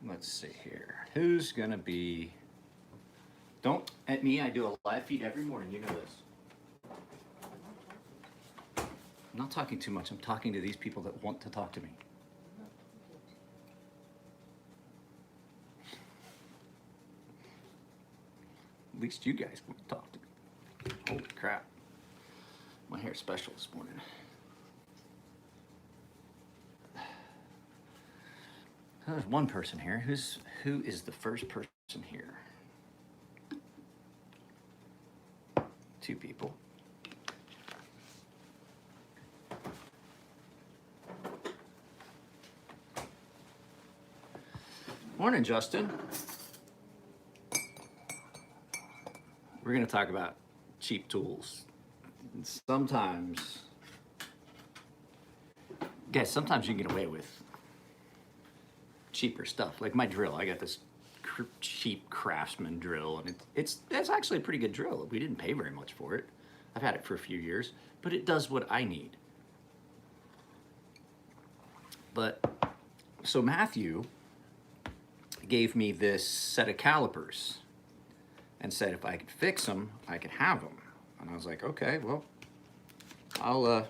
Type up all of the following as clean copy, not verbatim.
Let's see here. Who's gonna be? Don't at me. I do a live feed every morning. You know this. I'm not talking too much. I'm talking to these people that want to talk to me. At least you guys want to talk to me. Holy crap. My hair's special this morning. There's one person here. Who is the first person here? Two people. Morning, Justin. We're going to talk about cheap tools. Sometimes, guys, sometimes you can get away with cheaper stuff. Like my drill, I got this cheap Craftsman drill, and it's actually a pretty good drill. We didn't pay very much for it. I've had it for a few years, but it does what I need. But so Matthew gave me this set of calipers and said if I could fix them, I could have them. And I was like, okay, well, I'll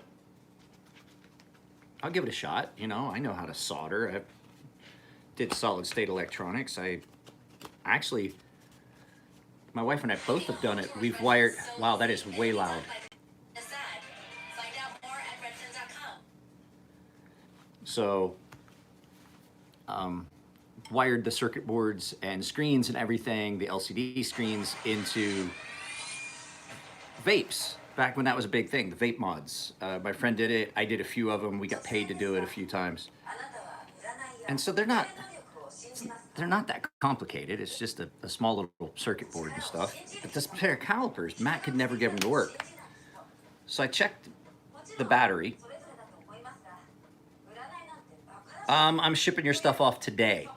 give it a shot. You know, I know how to solder. I did solid state electronics. I actually, my wife and I both have done it. We've wired, wow, that is way loud. So, wired the circuit boards and screens and everything, the LCD screens, into vapes. Back when that was a big thing, the vape mods. My friend did it. I did a few of them. We got paid to do it a few times. And so they're not that complicated. It's just a small little circuit board and stuff. But this pair of calipers, Matt could never get them to work. So I checked the battery. I'm shipping your stuff off today.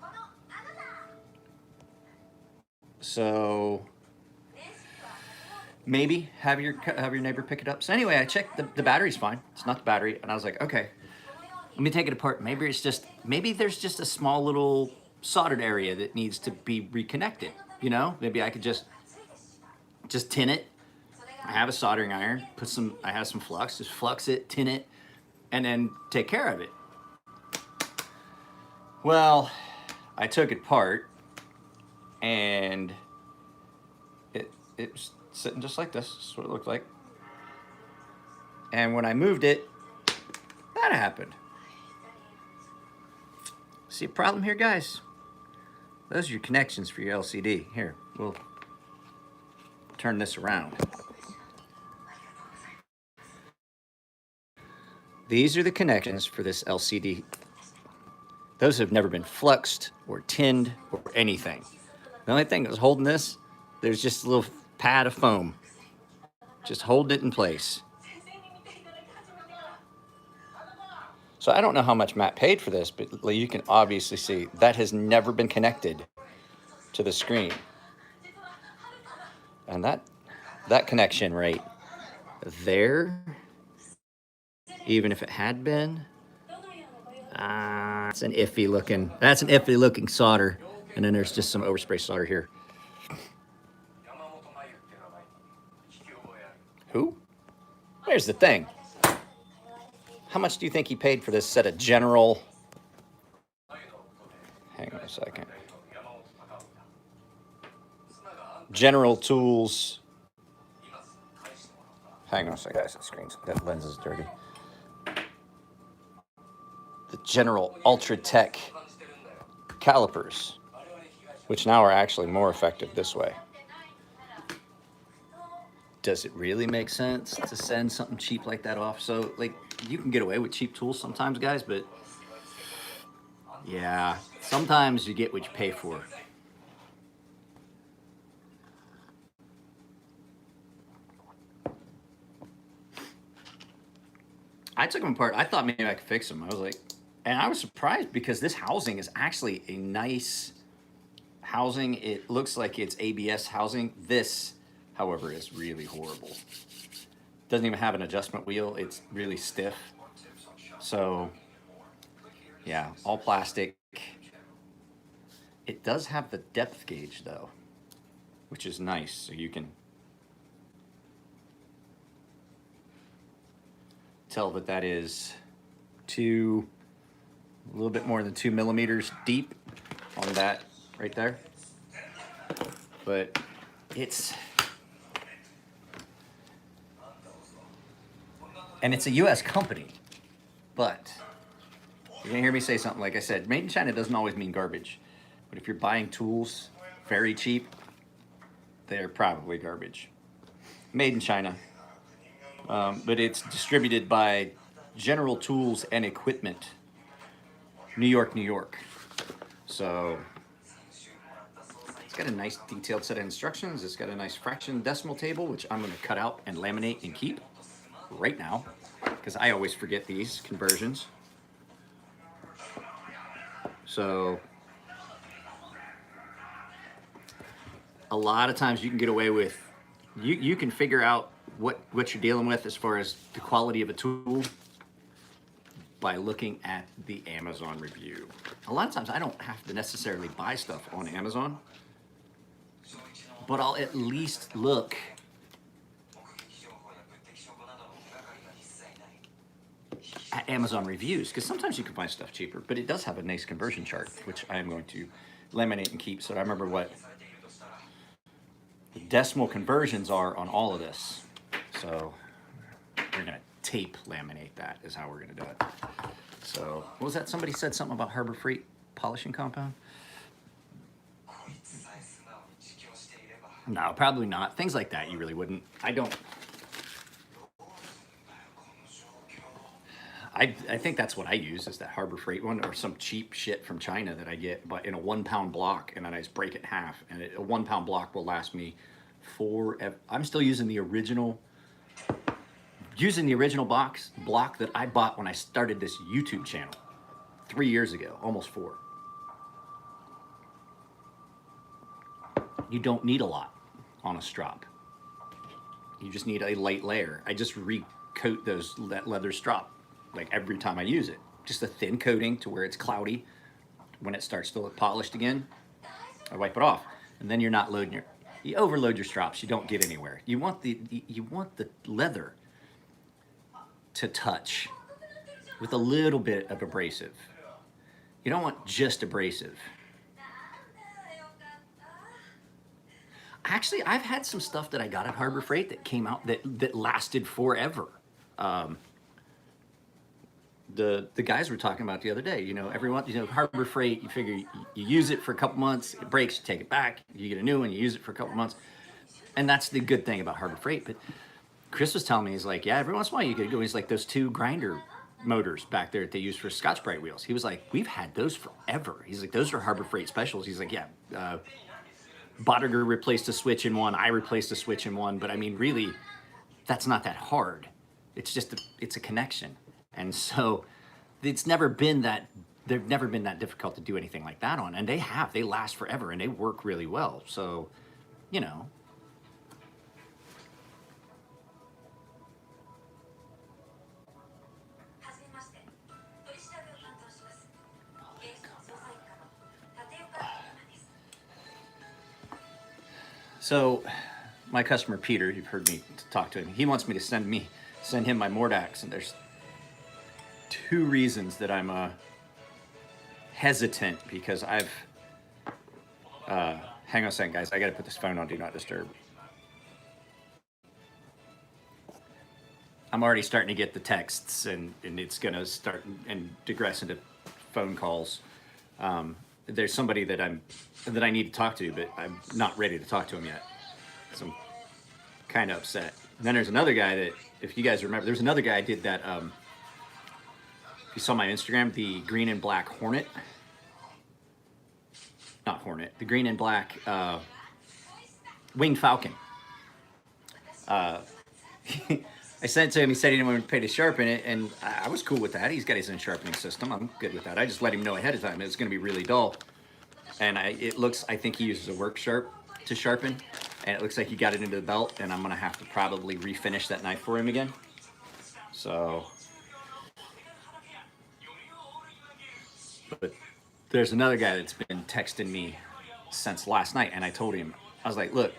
So maybe have your neighbor pick it up. So anyway, I checked the battery's fine. It's not the battery, and I was like, okay, let me take it apart. Maybe there's just a small little soldered area that needs to be reconnected. You know, maybe I could just tin it. I have a soldering iron. I have some flux. Just flux it, tin it, and then take care of it. Well, I took it apart, and it was sitting just like this. This is what it looked like. And when I moved it, that happened. See a problem here, guys? Those are your connections for your LCD. Here, we'll turn this around. These are the connections for this LCD. Those have never been fluxed or tinned or anything. The only thing that was holding this, there's just a little pad of foam. Just holding it in place. So I don't know how much Matt paid for this, but you can obviously see that has never been connected to the screen. And that connection right there, even if it had been, that's an iffy looking solder. And then there's just some overspray solder here. Who? Here's the thing. How much do you think he paid for this set of General? Hang on a second. General Tools. Hang on a second, guys. That lens is dirty. The General Ultratech calipers, which now are actually more effective this way. Does it really make sense to send something cheap like that off? So, like, you can get away with cheap tools sometimes, guys, but yeah, sometimes you get what you pay for. I took them apart. I thought maybe I could fix them. I was like, and I was surprised because this housing is actually a nice housing. It looks like it's ABS housing. This, however, is really horrible. Doesn't even have an adjustment wheel. It's really stiff. So, yeah, all plastic. It does have the depth gauge though, which is nice. So you can tell that that is a little bit more than 2 millimeters deep on that right there. But it's a US company, but you're gonna hear me say something. Like I said, made in China doesn't always mean garbage. But if you're buying tools very cheap, they're probably garbage. Made in China, but it's distributed by General Tools and Equipment, New York, New York. So it's got a nice detailed set of instructions. It's got a nice fraction decimal table, which I'm gonna cut out and laminate and keep right now, because I always forget these conversions. So a lot of times you can get away with, you can figure out what you're dealing with as far as the quality of a tool by looking at the Amazon review. A lot of times I don't have to necessarily buy stuff on Amazon, but I'll at least look at Amazon reviews, because sometimes you can find stuff cheaper, but it does have a nice conversion chart, which I am going to laminate and keep so I remember what the decimal conversions are on all of this. So we're gonna tape laminate that is how we're gonna do it. So what was that? Somebody said something about Harbor Freight polishing compound? No, probably not. Things like that you really wouldn't. I think that's what I use, is that Harbor Freight one, or some cheap shit from China that I get, but in a 1 pound block, and then I just break it in half, and a 1 pound block will last me forever. I'm still using the original block that I bought when I started this YouTube channel 3 years ago, almost 4. You don't need a lot on a strop. You just need a light layer. I just recoat that leather strop like every time I use it. Just a thin coating to where it's cloudy. When it starts to look polished again, I wipe it off. And then you're not loading you overload your strops, you don't get anywhere. You want the leather to touch with a little bit of abrasive. You don't want just abrasive. Actually, I've had some stuff that I got at Harbor Freight that came out that lasted forever. The guys were talking about the other day, everyone, Harbor Freight, you figure you use it for a couple months, it breaks, you take it back, you get a new one, you use it for a couple months. And that's the good thing about Harbor Freight. But Chris was telling me, he's like, yeah, every once in a while you could go, he's like, those 2 grinder motors back there that they use for Scotch-Brite wheels. He was like, we've had those forever. He's like, those are Harbor Freight specials. He's like, yeah, Bodiger replaced a switch in one, I replaced a switch in one, but I mean, really, that's not that hard. It's just, it's a connection. And so they've never been that difficult to do anything like that on. And they last forever and they work really well. So, So my customer, Peter, you've heard me talk to him. He wants me to send him my Mordax, and there's 2 reasons that I'm hesitant, because hang on a second, guys. I got to put this phone on Do Not Disturb. I'm already starting to get the texts, and it's going to start and digress into phone calls. There's somebody that I need to talk to, but I'm not ready to talk to him yet. So I'm kind of upset. And then there's another guy that, if you guys remember, there's another guy I did that. You saw my Instagram, the green and black Hornet. Not Hornet, the green and black Winged Falcon. I sent it to him, he said he didn't want to pay to sharpen it, and I was cool with that. He's got his own sharpening system, I'm good with that. I just let him know ahead of time it's gonna be really dull. And I think he uses a work sharp to sharpen, and it looks like he got it into the belt, and I'm gonna have to probably refinish that knife for him again. So, but there's another guy that's been texting me since last night, and I told him, I was like, look,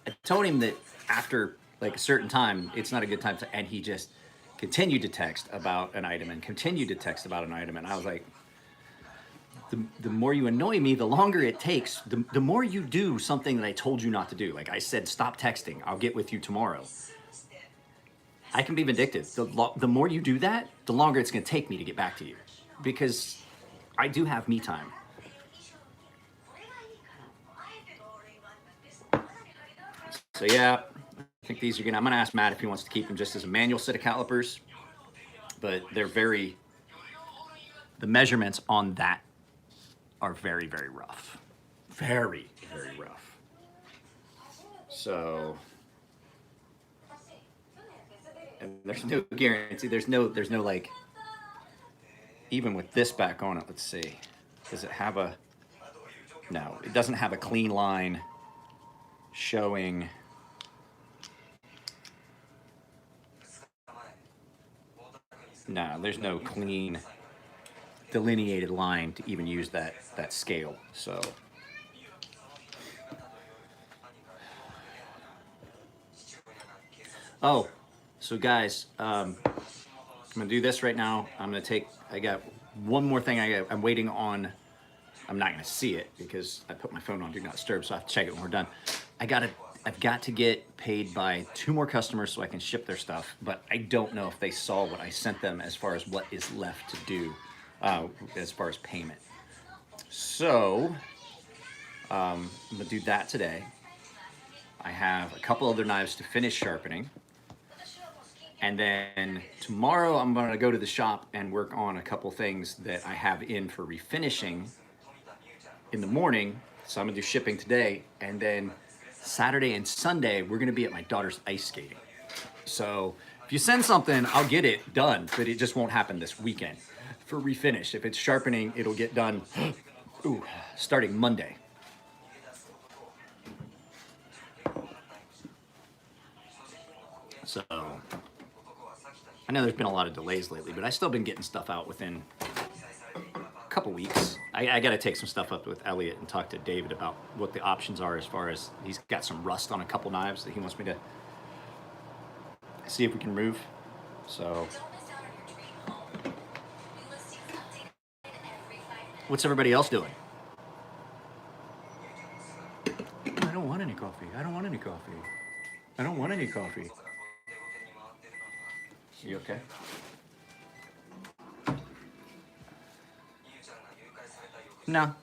I told him that after like a certain time, it's not a good time to, and he just continued to text about an item and continued to text about an item. And I was like, the more you annoy me, the longer it takes, the more you do something that I told you not to do. Like I said, stop texting, I'll get with you tomorrow. I can be vindictive. The more you do that, the longer it's gonna take me to get back to you, because I do have me time. So yeah, I think these are gonna, I'm gonna ask Matt if he wants to keep them just as a manual set of calipers, but they're very, the measurements on that are very, very rough. Very, very rough. So, and there's no guarantee, there's no like, even with this back on it, let's see, does it have a, no, it doesn't have a clean line showing. No, there's no clean delineated line to even use that scale. So oh, so guys, I'm gonna do this right now. I got one more thing I'm waiting on. I'm not gonna see it because I put my phone on Do Not Disturb, so I have to check it when we're done. I've got to get paid by 2 more customers so I can ship their stuff, but I don't know if they saw what I sent them as far as what is left to do as far as payment. So I'm gonna do that today. I have a couple other knives to finish sharpening. And then tomorrow I'm gonna go to the shop and work on a couple things that I have in for refinishing in the morning. So I'm gonna do shipping today, and then Saturday and Sunday, we're gonna be at my daughter's ice skating. So if you send something, I'll get it done, but it just won't happen this weekend. For refinish, if it's sharpening, it'll get done starting Monday. So I know there's been a lot of delays lately, but I've still been getting stuff out within a couple weeks. I got to take some stuff up with Elliot and talk to David about what the options are, as far as he's got some rust on a couple knives that he wants me to see if we can remove. So what's everybody else doing? I don't want any coffee. I don't want any coffee. I don't want any coffee. You okay? No.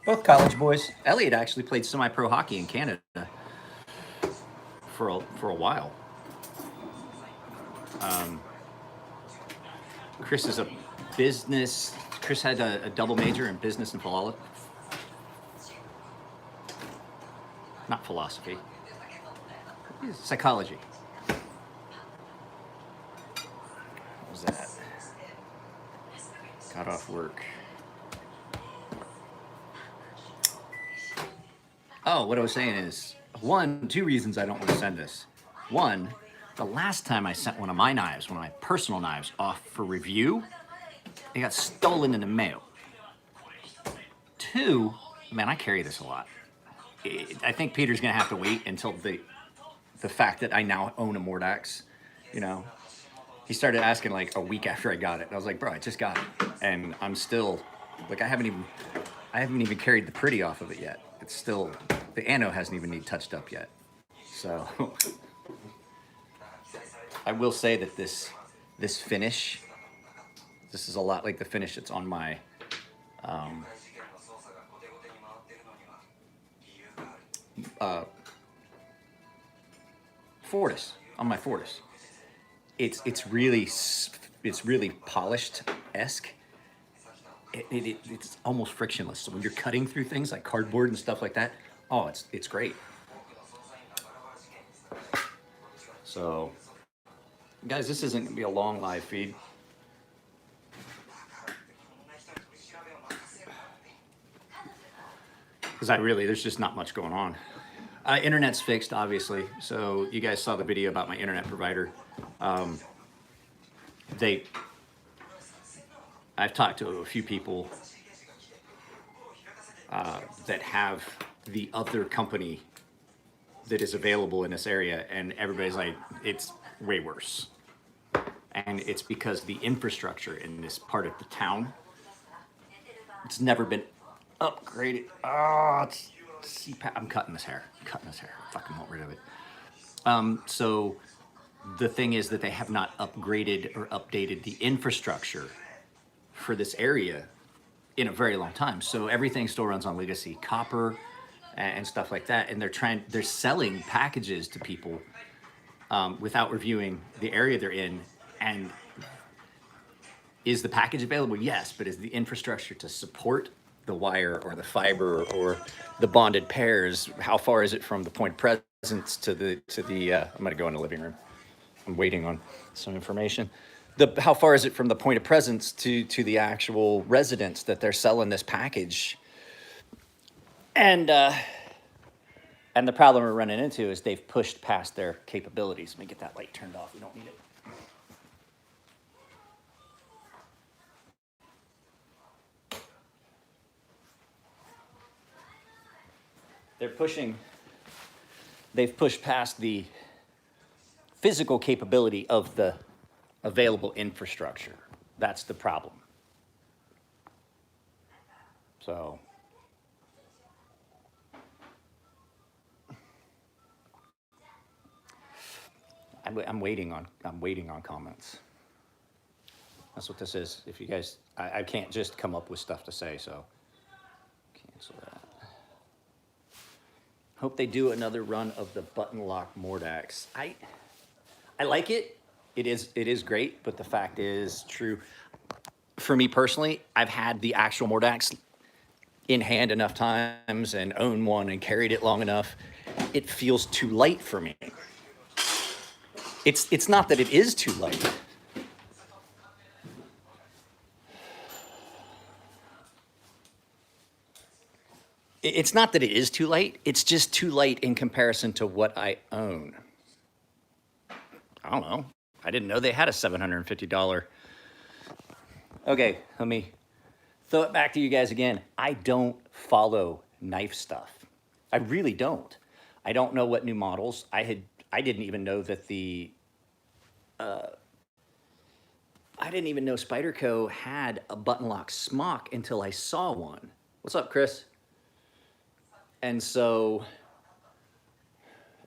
Both college boys. Elliot actually played semi-pro hockey in Canada for a while. Chris is a business. Chris had a double major in business and philosophy. Not philosophy. Psychology. What was that? Got off work. Oh, what I was saying is, 2 reasons I don't want to send this. One, the last time I sent one of my knives, one of my personal knives, off for review, it got stolen in the mail. 2, man, I carry this a lot. I think Peter's gonna have to wait until the fact that I now own a Mordax, you know. He started asking like a week after I got it. And I was like, bro, I just got it. And I'm still, like, I haven't even carried the pretty off of it yet. It's still, the ano hasn't even need touched up yet. So I will say that this finish, this is a lot like the finish that's on my Fortis, on my Fortis. It's really polished-esque. It's almost frictionless. So when you're cutting through things like cardboard and stuff like that, oh, it's great. So, guys, this isn't gonna be a long live feed. Because there's just not much going on. Internet's fixed, obviously. So you guys saw the video about my internet provider. they, I've talked to a few people that have the other company that is available in this area, and everybody's like, it's way worse. And it's because the infrastructure in this part of the town, it's never been upgraded. Oh, it's CPAP. I'm cutting this hair. I'm cutting this hair. I fucking want rid of it. So the thing is that they have not upgraded or updated the infrastructure for this area in a very long time. So everything still runs on legacy copper and stuff like that. And they're selling packages to people without reviewing the area they're in. And is the package available? Yes, but is the infrastructure to support the wire or the fiber or the bonded pairs? How far is it from the point of presence to the? I'm going to go in the living room. I'm waiting on some information. How far is it from the point of presence to the actual residence that they're selling this package? And the problem we're running into is they've pushed past their capabilities. Let me get that light turned off. We don't need it. They've pushed past the physical capability of the available infrastructure. That's the problem. So I'm waiting on comments. That's what this is. If you guys, I can't just come up with stuff to say, so cancel that. Hope they do another run of the button lock Mordax. I like it. It is great, but the fact is true. For me personally, I've had the actual Mordax in hand enough times and owned one and carried it long enough. It feels too light for me. It's not that it is too light. It's not that it is too light. It's just too light in comparison to what I own. I don't know. I didn't know they had a $750. Okay, let me throw it back to you guys again. I don't follow knife stuff. I really don't. I don't know what new models. I didn't even know that I didn't even know Spyderco had a button lock smock until I saw one. What's up, Chris? And so,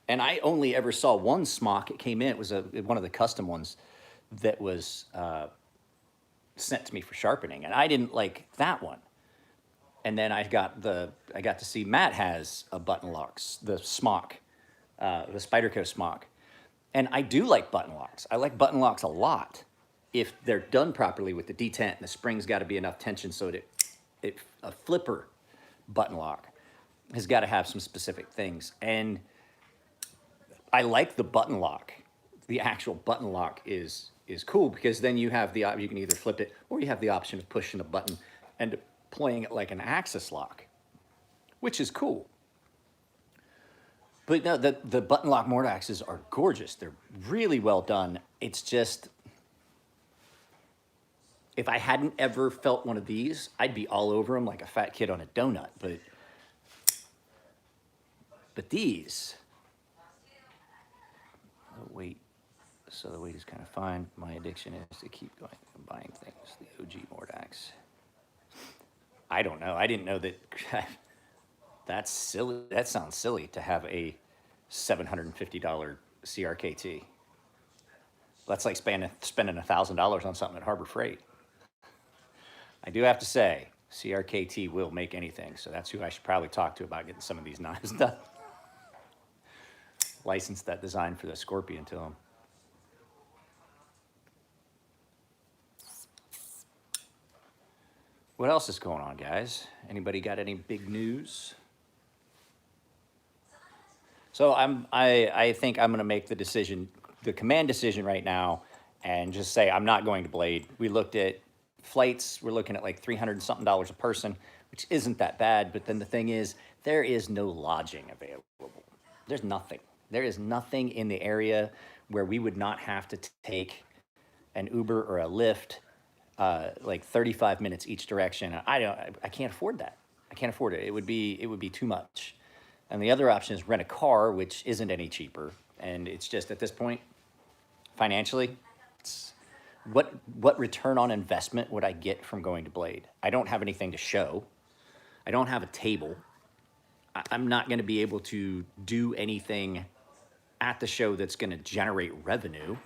and I only ever saw one smock. It came in. It was one of the custom ones that was sent to me for sharpening, and I didn't like that one. And then I got to see Matt has a button locks, the smock, the Spyderco smock, and I do like button locks. I like button locks a lot if they're done properly with the detent, and the spring's got to be enough tension so that a flipper button lock has got to have some specific things. And I like the button lock. The actual button lock is cool because then you have you can either flip it or you have the option of pushing a button and playing it like an axis lock, which is cool. But no, the button lock Mordaxes are gorgeous. They're really well done. It's just, if I hadn't ever felt one of these, I'd be all over them like a fat kid on a donut. But these, the weight is kind of fine. My addiction is to keep going and buying things. The OG Mordax. I don't know. I didn't know that. That's silly. That sounds silly to have a $750 CRKT. That's like spending $1,000 on something at Harbor Freight. I do have to say, CRKT will make anything, so that's who I should probably talk to about getting some of these knives done. License that design for the Scorpion to them. What else is going on, guys? Anybody got any big news? So I think I'm going to make the decision, the command decision right now, and just say I'm not going to Blade. We looked at flights. We're looking at like $300 something a person, which isn't that bad. But then the thing is, there is no lodging available. There's nothing. There is nothing in the area where we would not have to take an Uber or a Lyft, like 35 minutes each direction. I can't afford that. I can't afford it. It would be too much. And the other option is rent a car, which isn't any cheaper. And it's just at this point, financially, it's what return on investment would I get from going to Blade? I don't have anything to show. I don't have a table. I'm not going to be able to do anything at the show that's going to generate revenue.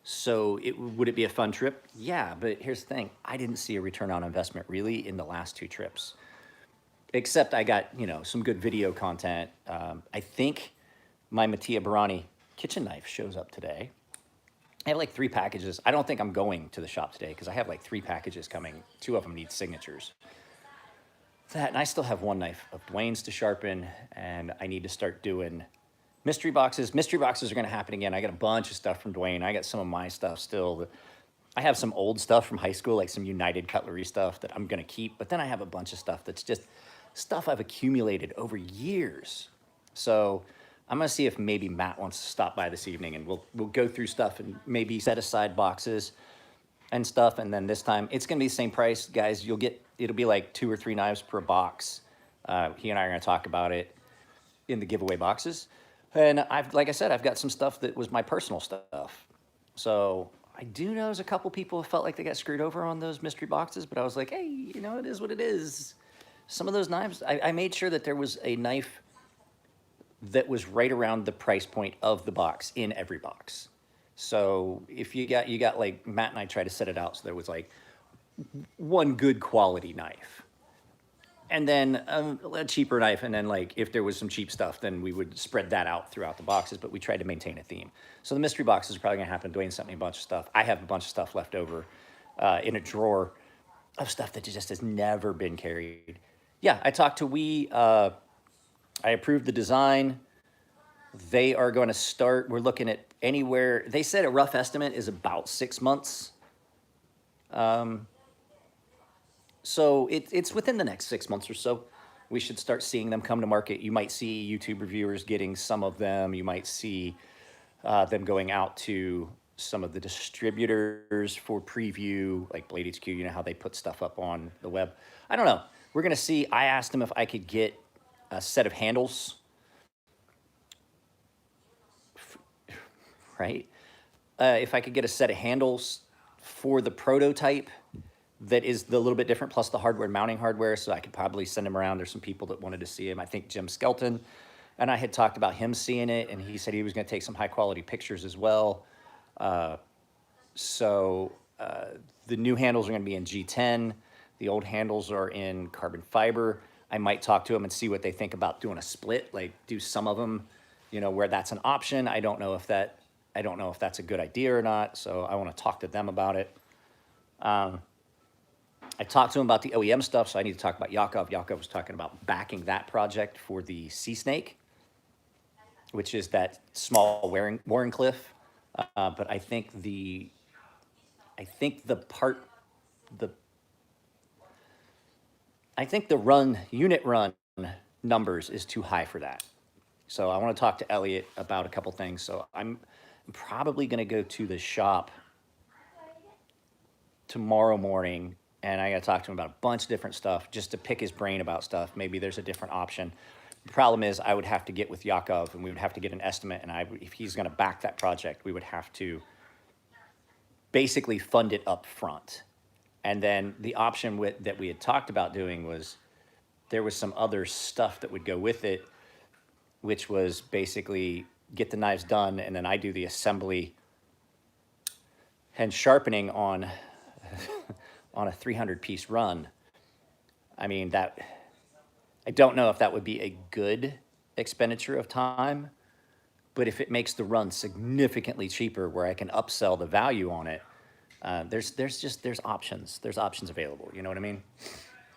So would it be a fun trip? Yeah, but here's the thing. I didn't see a return on investment really in the last two trips, except I got, some good video content. I think my Mattia Barani kitchen knife shows up today. I have like 3 packages. I don't think I'm going to the shop today because I have like 3 packages coming. 2 of them need signatures. That, and I still have 1 knife of Dwayne's to sharpen, and I need to start doing mystery boxes. Mystery boxes are going to happen again. I got a bunch of stuff from Dwayne. I got some of my stuff still. I have some old stuff from high school, like some United Cutlery stuff that I'm going to keep. But then I have a bunch of stuff that's just stuff I've accumulated over years. So I'm going to see if maybe Matt wants to stop by this evening, and we'll go through stuff and maybe set aside boxes and stuff. And then this time it's going to be the same price, guys. It'll be like 2 or 3 knives per box. He and I are going to talk about it in the giveaway boxes. And like I said, I've got some stuff that was my personal stuff. So I do know there's a couple people who felt like they got screwed over on those mystery boxes, but I was like, hey, it is what it is. Some of those knives, I made sure that there was a knife that was right around the price point of the box in every box. So if you got like, Matt and I tried to set it out so there was like one good quality knife, and then a cheaper knife, and then like if there was some cheap stuff, then we would spread that out throughout the boxes, but we tried to maintain a theme. So the mystery boxes are probably gonna happen. Dwayne sent me a bunch of stuff. I have a bunch of stuff left over in a drawer of stuff that just has never been carried. Yeah, I talked to I approved the design. They are going to start, we're looking at anywhere, they said a rough estimate is about 6 months. So it's within the next 6 months or so. We should start seeing them come to market. You might see YouTube reviewers getting some of them. You might see them going out to some of the distributors for preview, like Blade HQ, how they put stuff up on the web. I don't know. We're going to see. I asked them if I could get a set of handles, right? If I could get a set of handles for the prototype that is a little bit different, plus the hardware, mounting hardware, so I could probably send them around. There's some people that wanted to see him. I think Jim Skelton and I had talked about him seeing it, and he said he was going to take some high-quality pictures as well. So the new handles are going to be in G10. The old handles are in carbon fiber. I might talk to them and see what they think about doing a split, like do some of them, where that's an option. I don't know if that's a good idea or not, so I want to talk to them about it. I talked to him about the OEM stuff, so I need to talk about Yakov. Yakov was talking about backing that project for the Sea Snake, which is that small Warrenclyffe. But I think the unit run numbers is too high for that. So I want to talk to Elliot about a couple things. So I'm probably going to go to the shop tomorrow morning, and I got to talk to him about a bunch of different stuff just to pick his brain about stuff. Maybe there's a different option. The problem is I would have to get with Yakov, and we would have to get an estimate, and if he's going to back that project, we would have to basically fund it up front. And then the option that we had talked about doing was there was some other stuff that would go with it, which was basically get the knives done, and then I do the assembly and sharpening on on a 300-piece run. I mean, I don't know if that would be a good expenditure of time, but if it makes the run significantly cheaper where I can upsell the value on it, there's options. There's options available, you know what I mean?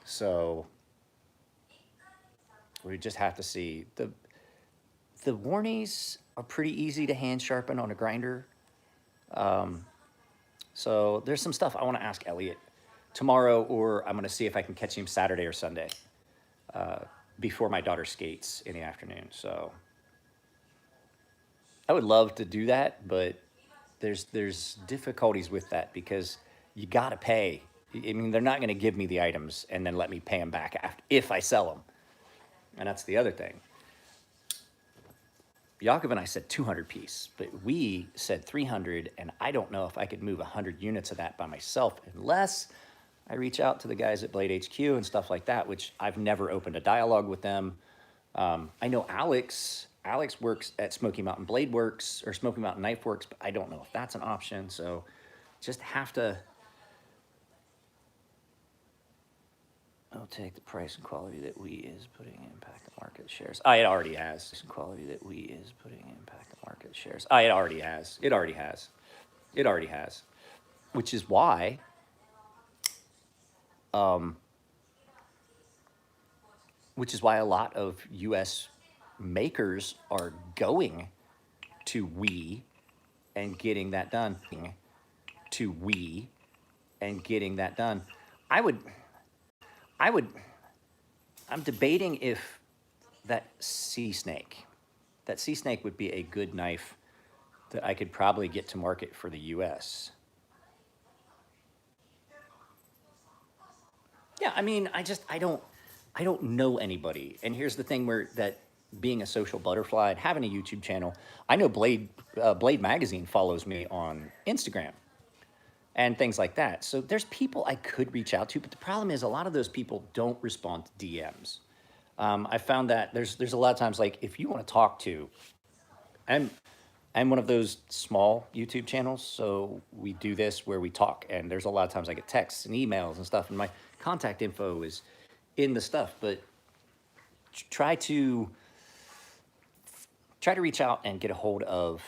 So we just have to see. The Warnies are pretty easy to hand sharpen on a grinder. So there's some stuff I want to ask Elliot tomorrow, or I'm going to see if I can catch him Saturday or Sunday before my daughter skates in the afternoon. So I would love to do that, but there's difficulties with that because you got to pay. I mean, they're not going to give me the items and then let me pay them back after if I sell them. And that's the other thing. Yakov and I said 200 piece, but we said 300, and I don't know if I could move 100 units of that by myself unless I reach out to the guys at Blade HQ and stuff like that, which I've never opened a dialogue with them. I know Alex. Alex works at Smoky Mountain Blade Works or Smoky Mountain Knife Works, but I don't know if that's an option. So just have to. I'll take the price and quality that we is putting impact the market shares. It already has. Quality that we is putting impact the market shares. It already has. It already has. It already has. Which is why a lot of U.S. makers are going to We and getting that done. To We and getting that done. I'm debating if that sea snake would be a good knife that I could probably get to market for the U.S. Yeah, I mean, I don't know anybody. And here's the thing where that being a social butterfly and having a YouTube channel, I know Blade Magazine follows me on Instagram and things like that. So there's people I could reach out to, but the problem is a lot of those people don't respond to DMs. I found that there's a lot of times, like, if you want to talk to, I'm one of those small YouTube channels, so we do this where we talk, and there's a lot of times I get texts and emails and stuff, and my contact info is in the stuff, but try to reach out and get a hold of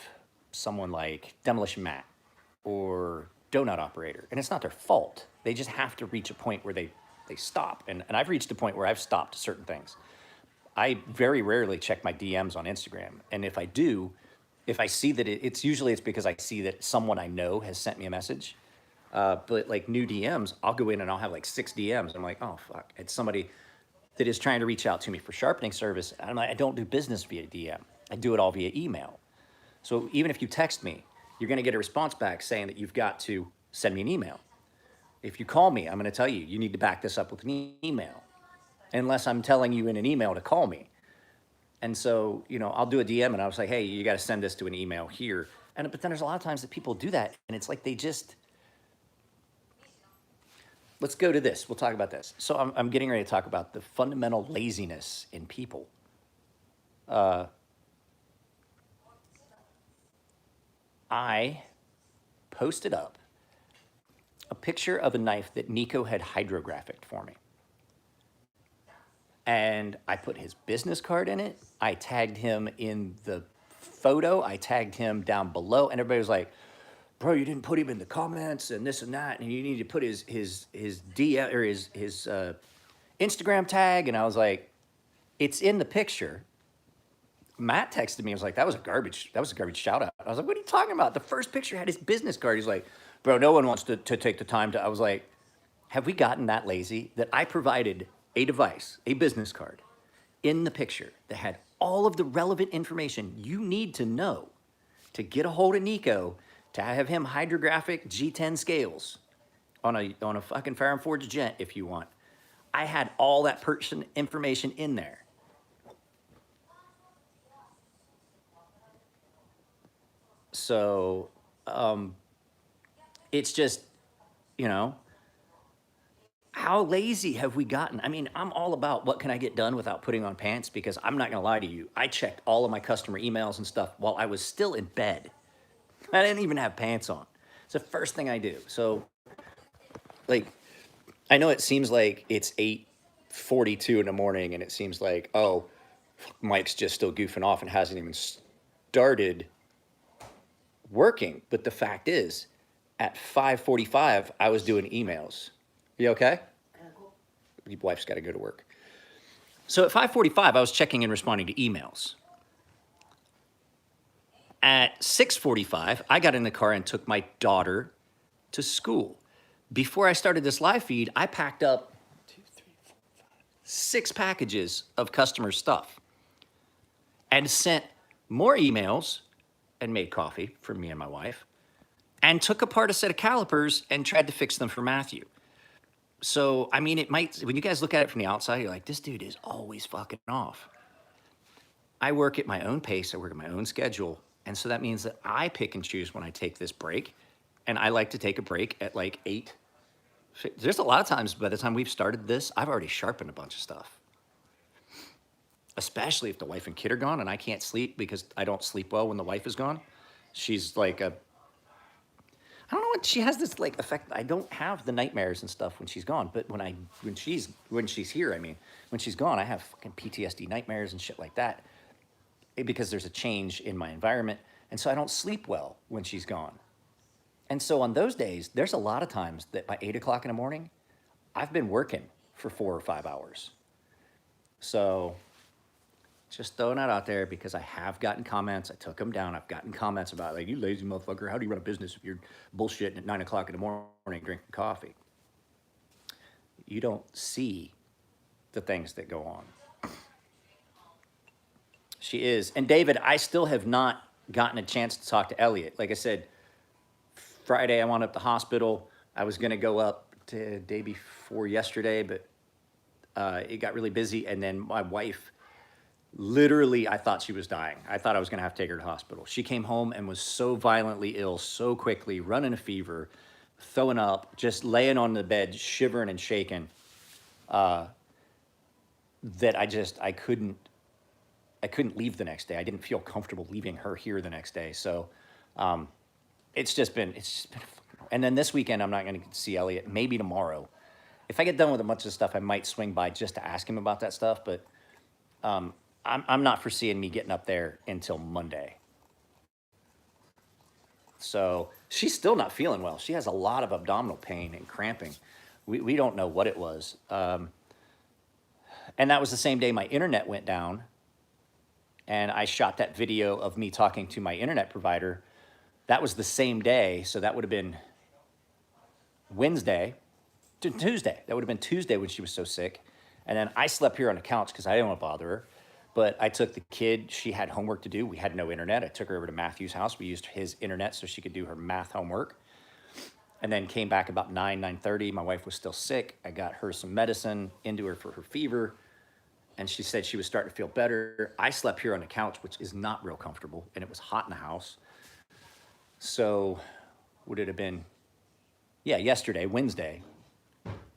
someone like Demolition Matt or Donut Operator, and it's not their fault. They just have to reach a point where they stop, and I've reached a point where I've stopped certain things. I very rarely check my DMs on Instagram, and if I do, if I see that it's usually because I see that someone I know has sent me a message. But like new DMs, I'll go in and I'll have like 6 DMs. I'm like, oh fuck, it's somebody that is trying to reach out to me for sharpening service. I'm like, I don't do business via DM. I do it all via email. So even if you text me, you're going to get a response back saying that you've got to send me an email. If you call me, I'm going to tell you, you need to back this up with an email, unless I'm telling you in an email to call me. And so, I'll do a DM and I was like, hey, you got to send this to an email here. But then there's a lot of times that people do that, and it's like they just, let's go to this. We'll talk about this. So I'm getting ready to talk about the fundamental laziness in people. I posted up a picture of a knife that Nico had hydrographicked for me. And I put his business card in it. I tagged him in the photo. I tagged him down below. And everybody was like, bro, you didn't put him in the comments and this and that. And you need to put his DM or his Instagram tag. And I was like, it's in the picture. Matt texted me. I was like, that was a garbage shout out. I was like, what are you talking about? The first picture had his business card. He's like, bro, no one wants to take the time to. I was like, have we gotten that lazy that I provided a device, a business card, in the picture that had all of the relevant information you need to know to get a hold of Nico, to have him hydrographic G10 scales on a fucking Farron Forge Gent if you want. I had all that person information in there. So it's just, how lazy have we gotten? I mean, I'm all about what can I get done without putting on pants, because I'm not going to lie to you. I checked all of my customer emails and stuff while I was still in bed. I didn't even have pants on. It's the first thing I do. So, like, I know it seems like it's 8:42 in the morning, and it seems like, oh, Mike's just still goofing off and hasn't even started working. But the fact is, at 5:45, I was doing emails. You okay? Your wife's got to go to work. So at 5:45, I was checking and responding to emails. At 6:45, I got in the car and took my daughter to school. Before I started this live feed, I packed up 6 packages of customer stuff and sent more emails and made coffee for me and my wife and took apart a set of calipers and tried to fix them for Matthew. So, I mean, it might, when you guys look at it from the outside, you're like, this dude is always fucking off. I work at my own pace, I work at my own schedule. And so that means that I pick and choose when I take this break. And I like to take a break at like 8. There's a lot of times by the time we've started this, I've already sharpened a bunch of stuff. Especially if the wife and kid are gone and I can't sleep because I don't sleep well when the wife is gone. She's like I don't know what she has this like effect. I don't have the nightmares and stuff when she's gone, but when she's here, I mean, when she's gone, I have fucking PTSD nightmares and shit like that because there's a change in my environment, and so I don't sleep well when she's gone. And so on those days, there's a lot of times that by 8 o'clock in the morning, I've been working for 4 or 5 hours. So just throwing that out there because I have gotten comments. I took them down. I've gotten comments about like, you lazy motherfucker, how do you run a business if you're bullshitting at 9 o'clock in the morning drinking coffee? You don't see the things that go on. She is. And David, I still have not gotten a chance to talk to Elliot. Like I said, Friday I wound up at the hospital. I was gonna go up to day before yesterday, but it got really busy. And then my wife, literally, I thought she was dying. I thought I was gonna have to take her to the hospital. She came home and was so violently ill, so quickly, running a fever, throwing up, just laying on the bed, shivering and shaking, that I couldn't leave the next day. I didn't feel comfortable leaving her here the next day. So it's just been, and then this weekend, I'm not going to see Elliot, maybe tomorrow. If I get done with a bunch of stuff, I might swing by just to ask him about that stuff, but I'm not foreseeing me getting up there until Monday. So she's still not feeling well. She has a lot of abdominal pain and cramping. We don't know what it was. And that was the same day my internet went down. And I shot that video of me talking to my internet provider. That was the same day, so that would have been Tuesday. That would have been Tuesday when she was so sick. And then I slept here on the couch because I didn't want to bother her. But I took the kid, she had homework to do. We had no internet. I took her over to Matthew's house. We used his internet so she could do her math homework. And then came back about 9:30. My wife was still sick. I got her some medicine into her for her fever. And she said she was starting to feel better. I slept here on the couch, which is not real comfortable, and it was hot in the house. So would it have been, yesterday, Wednesday.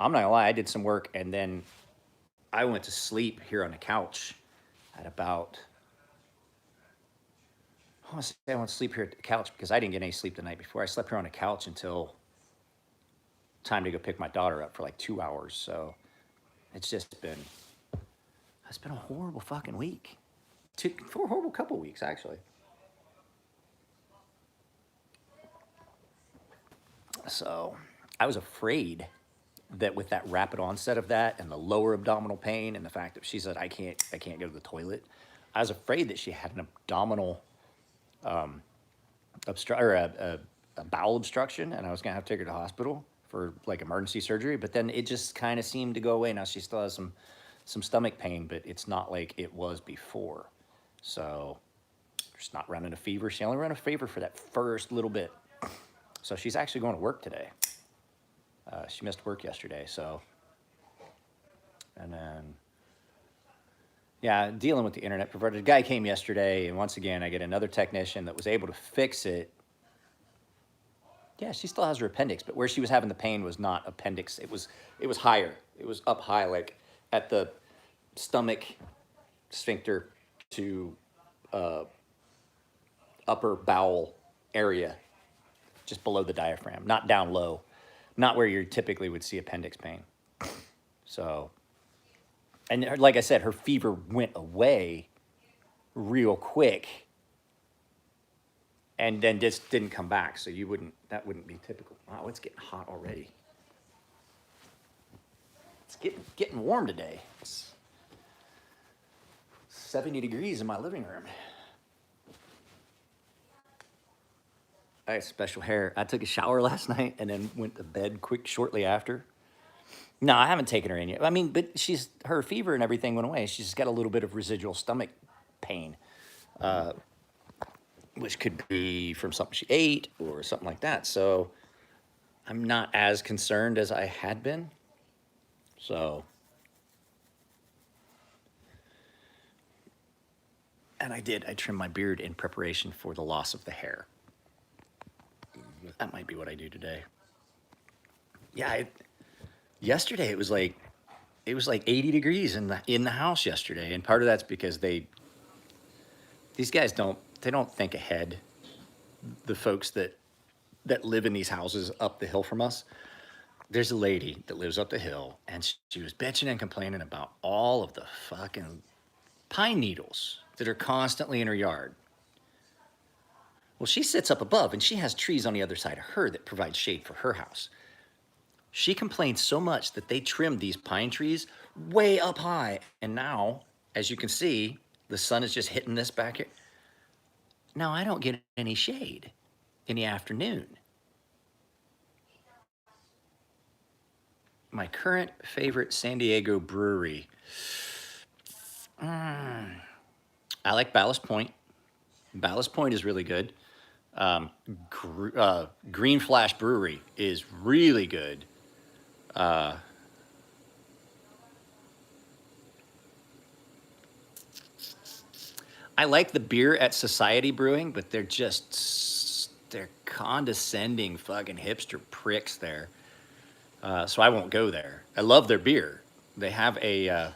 I'm not gonna lie, I did some work, and then I went to sleep here on the couch at about, I want to say I went to sleep here at the couch because I didn't get any sleep the night before. I slept here on the couch until time to go pick my daughter up for like 2 hours. So it's been a horrible fucking week. For a horrible couple weeks, actually. So I was afraid that with that rapid onset of that and the lower abdominal pain and the fact that she said, I can't go to the toilet, I was afraid that she had an abdominal a bowel obstruction, and I was gonna have to take her to the hospital for like emergency surgery. But then it just kind of seemed to go away. Now she still has some stomach pain, but it's not like it was before. So she's not running a fever. She only ran a fever for that first little bit. So she's actually going to work today. She missed work yesterday, so. And then, dealing with the internet provider. The guy came yesterday, and once again, I get another technician that was able to fix it. Yeah, she still has her appendix, but where she was having the pain was not appendix. It was higher. It was up high, like at the stomach sphincter to upper bowel area, just below the diaphragm, not down low, not where you typically would see appendix pain. So, and like I said, her fever went away real quick and then just didn't come back. So that wouldn't be typical. Wow, it's getting hot already. It's getting warm today. It's 70 degrees in my living room. I had special hair. I took a shower last night and then went to bed shortly after. No, I haven't taken her in yet. I mean, but her fever and everything went away. She's just got a little bit of residual stomach pain. which could be from something she ate or something like that. So I'm not as concerned as I had been. So, and I trimmed my beard in preparation for the loss of the hair. That might be what I do today. Yeah, yesterday it was like 80 degrees in the house yesterday, and part of that's because these guys don't think ahead. The folks that live in these houses up the hill from us. There's a lady that lives up the hill, and she was bitching and complaining about all of the fucking pine needles that are constantly in her yard. Well, she sits up above, and she has trees on the other side of her that provide shade for her house. She complained so much that they trimmed these pine trees way up high, and now, as you can see, the sun is just hitting this back here. Now I don't get any shade in the afternoon. My current favorite San Diego brewery. I like Ballast Point. Ballast Point is really good. Green Flash Brewery is really good. I like the beer at Society Brewing, but they're condescending fucking hipster pricks there. So I won't go there. I love their beer. They have a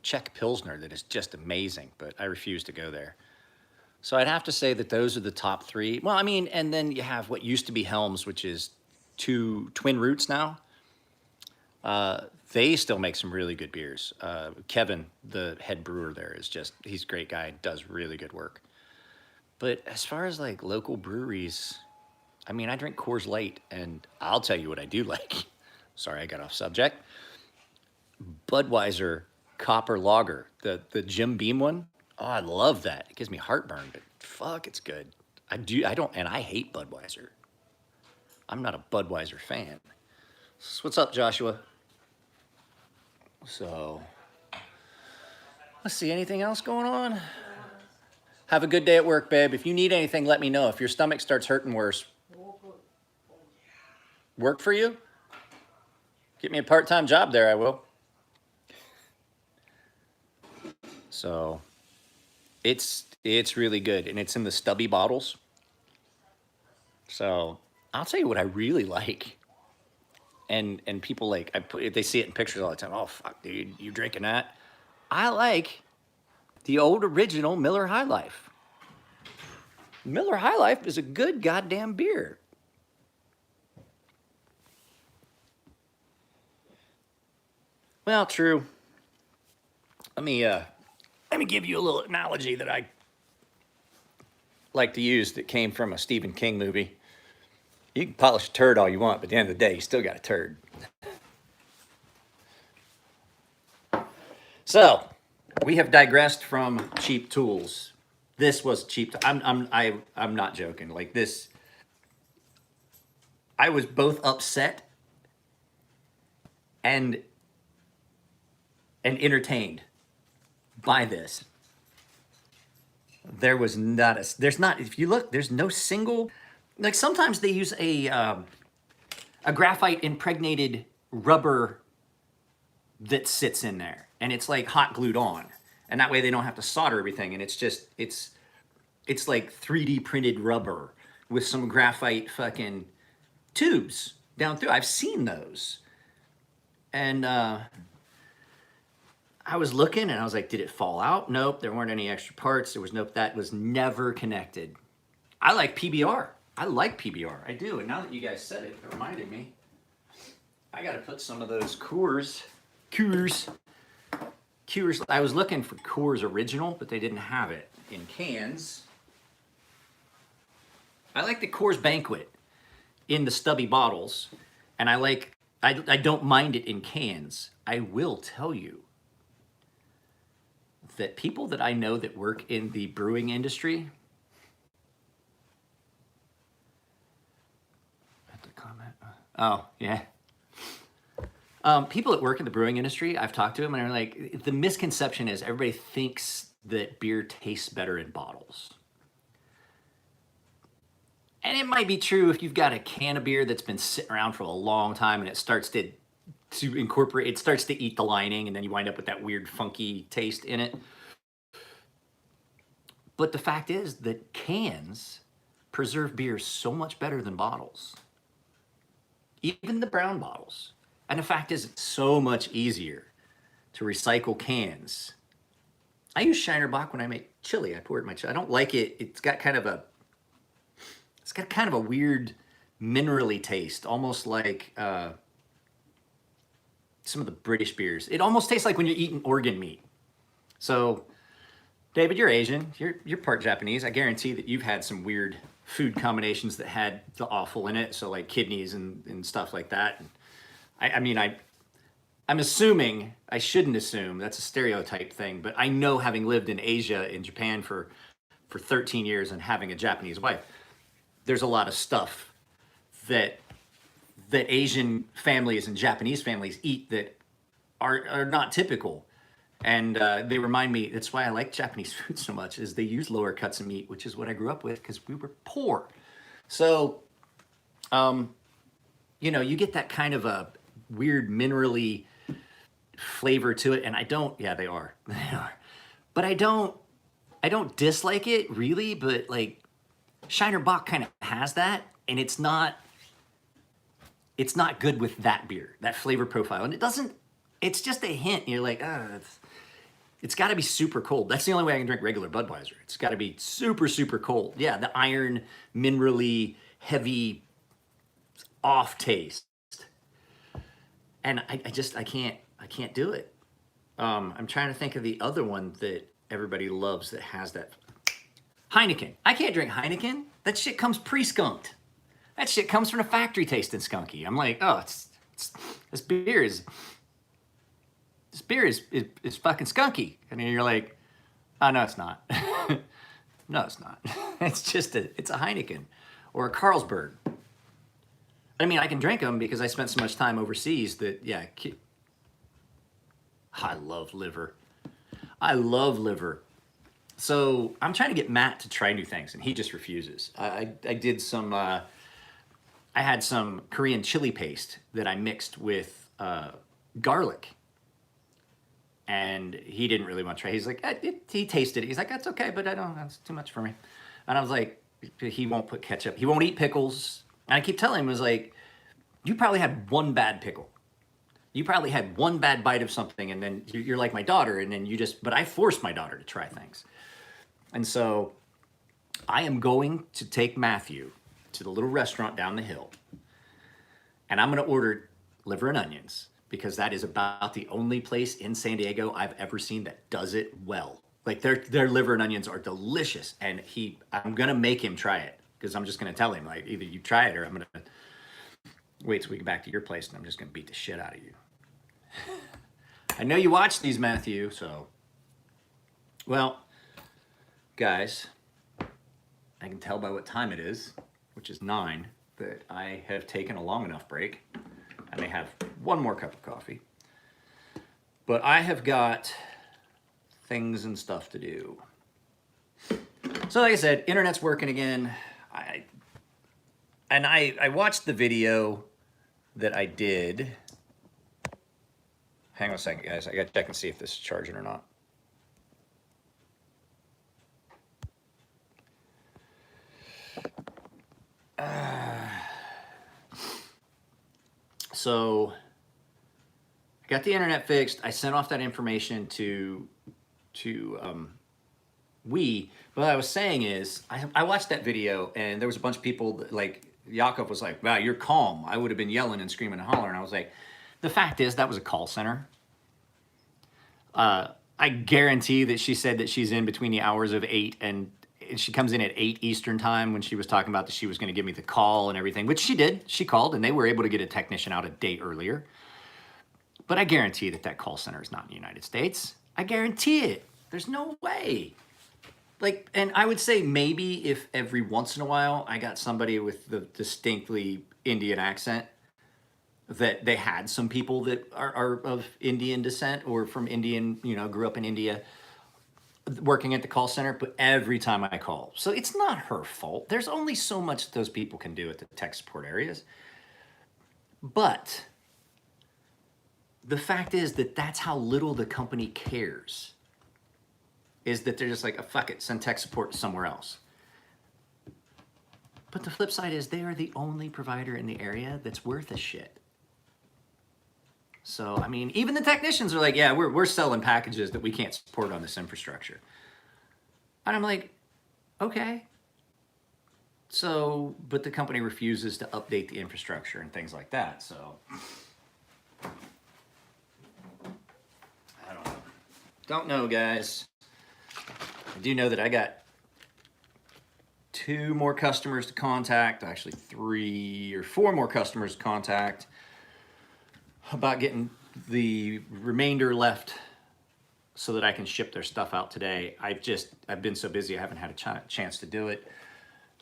Czech Pilsner that is just amazing, but I refuse to go there. So I'd have to say that those are the top three. Well, I mean, and then you have what used to be Helms, which is two Twin Roots now. They still make some really good beers. Kevin, the head brewer there, he's a great guy, does really good work. But as far as like local breweries, I mean, I drink Coors Light, and I'll tell you what I do like. Sorry, I got off subject. Budweiser Copper Lager, the Jim Beam one. Oh, I love that. It gives me heartburn, but fuck, it's good. And I hate Budweiser. I'm not a Budweiser fan. So what's up, Joshua? So, let's see, anything else going on? Have a good day at work, babe. If you need anything, let me know. If your stomach starts hurting worse, work for you? Get me a part-time job there, I will. So, it's really good, and it's in the stubby bottles. So, I'll tell you what I really like. And people they see it in pictures all the time. Oh fuck, dude, you drinking that? I like the old original Miller High Life. Miller High Life is a good goddamn beer. Well, true. Let me give you a little analogy that I like to use that came from a Stephen King movie. You can polish a turd all you want, but at the end of the day, you still got a turd. So, we have digressed from cheap tools. This was cheap. I'm not joking. Like this, I was both upset and entertained by this. There's not, if you look, there's no single, like sometimes they use a graphite impregnated rubber that sits in there, and it's like hot glued on, and that way they don't have to solder everything, and it's like 3D printed rubber with some graphite fucking tubes down through. I've seen those, and I was looking and I was like, did it fall out? Nope, there weren't any extra parts. That was never connected. I like PBR. I like PBR. I do. And now that you guys said it, it reminded me. I got to put some of those Coors. I was looking for Coors Original, but they didn't have it in cans. I like the Coors Banquet in the stubby bottles, and I don't mind it in cans. I will tell you that people that I know that work in the brewing industry, oh yeah, people that work in the brewing industry, I've talked to them and they're like, the misconception is everybody thinks that beer tastes better in bottles. And it might be true if you've got a can of beer that's been sitting around for a long time and it starts to incorporate, it starts to eat the lining, and then you wind up with that weird funky taste in it. But the fact is that cans preserve beer so much better than bottles, even the brown bottles. And the fact is, it's so much easier to recycle cans. I use Shiner Bock when I make chili. I pour it in my chili. I don't like it. It's got kind of a weird minerally taste, almost like some of the British beers. It almost tastes like when you're eating organ meat. So, David, you're Asian. You're part Japanese. I guarantee that you've had some weird food combinations that had the offal in it. So like kidneys and stuff like that. And I'm assuming, I shouldn't assume, that's a stereotype thing, but I know, having lived in Asia, in Japan for 13 years and having a Japanese wife, there's a lot of stuff that Asian families and Japanese families eat that are not typical. And they remind me, that's why I like Japanese food so much, is they use lower cuts of meat, which is what I grew up with because we were poor. So, you get that kind of a weird minerally flavor to it. And yeah, they are. But I don't dislike it really, but like Shiner Bock kind of has that, and it's not good with that beer, that flavor profile. And it's just a hint. You're like, it's got to be super cold. That's the only way I can drink regular Budweiser. It's got to be super, super cold. Yeah, the iron, minerally, heavy, off taste. And I can't do it. I'm trying to think of the other one that everybody loves that has that. Heineken. I can't drink Heineken. That shit comes pre-skunked. That shit comes from a factory tasting skunky. I'm like, oh, this beer is fucking skunky. And then you're like, oh, no, it's not. No, it's not. It's a Heineken or a Carlsberg. I mean, I can drink them because I spent so much time overseas that, yeah, I love liver. So I'm trying to get Matt to try new things, and he just refuses. I did some, I had some Korean chili paste that I mixed with garlic, and he didn't really want to try. He's like, he tasted it. He's like, that's okay, but that's too much for me. And I was like, he won't put ketchup. He won't eat pickles. And I keep telling him, I was like, you probably had one bad pickle. You probably had one bad bite of something, and then you're like my daughter, and then but I forced my daughter to try things. And so I am going to take Matthew to the little restaurant down the hill, and I'm going to order liver and onions, because that is about the only place in San Diego I've ever seen that does it well. Like their liver and onions are delicious, and I'm going to make him try it, because I'm just going to tell him, like, either you try it or I'm going to wait till we get back to your place and I'm just going to beat the shit out of you. I know you watch these, Matthew, so. Well, guys, I can tell by what time it is, which is 9, that I have taken a long enough break. I may have one more cup of coffee. But I have got things and stuff to do. So like I said, internet's working again. I watched the video that I did. Hang on a second, guys. I got to check and see if this is charging or not. So I got the internet fixed. I sent off that information to We. What I was saying is, I watched that video, and there was a bunch of people that, like, Yakov was like, wow, you're calm. I would have been yelling and screaming and hollering. I was like, the fact is, that was a call center. I guarantee that she said that she's in between the hours of 8 and she comes in at 8 Eastern time, when she was talking about that she was going to give me the call and everything, which she did. She called, and they were able to get a technician out a day earlier. But I guarantee that call center is not in the United States. I guarantee it. There's no way. Like, and I would say maybe if every once in a while I got somebody with the distinctly Indian accent, that they had some people that are of Indian descent or from Indian, grew up in India. working at the call center, but every time I call. So it's not her fault. There's only so much those people can do at the tech support areas. But the fact is that that's how little the company cares. Is that they're just like, oh, fuck it, send tech support somewhere else. But the flip side is they are the only provider in the area that's worth a shit. So, I mean, even the technicians are like, yeah, we're selling packages that we can't support on this infrastructure. And I'm like, okay. So, but the company refuses to update the infrastructure and things like that. So, I don't know. Don't know, guys. I do know that I got 2 more customers to contact, actually 3 or 4 more customers to contact about getting the remainder left so that I can ship their stuff out today. I've been so busy I haven't had a chance to do it.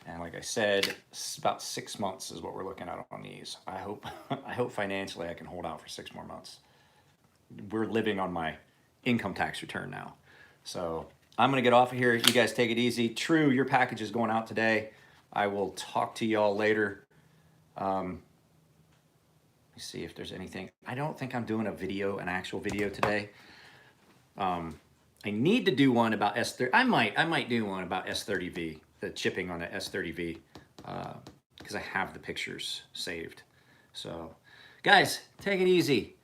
And like I said, it's about 6 months is what we're looking at on these. I hope financially I can hold out for 6 more months. We're living on my income tax return now. So I'm gonna get off of here. You guys take it easy. True, your package is going out today. I will talk to y'all later. Let me see if there's anything. I don't think I'm doing an actual video today. I need to do one about S30. I might do one about S30V, the chipping on the S30V, because I have the pictures saved. So, guys, take it easy.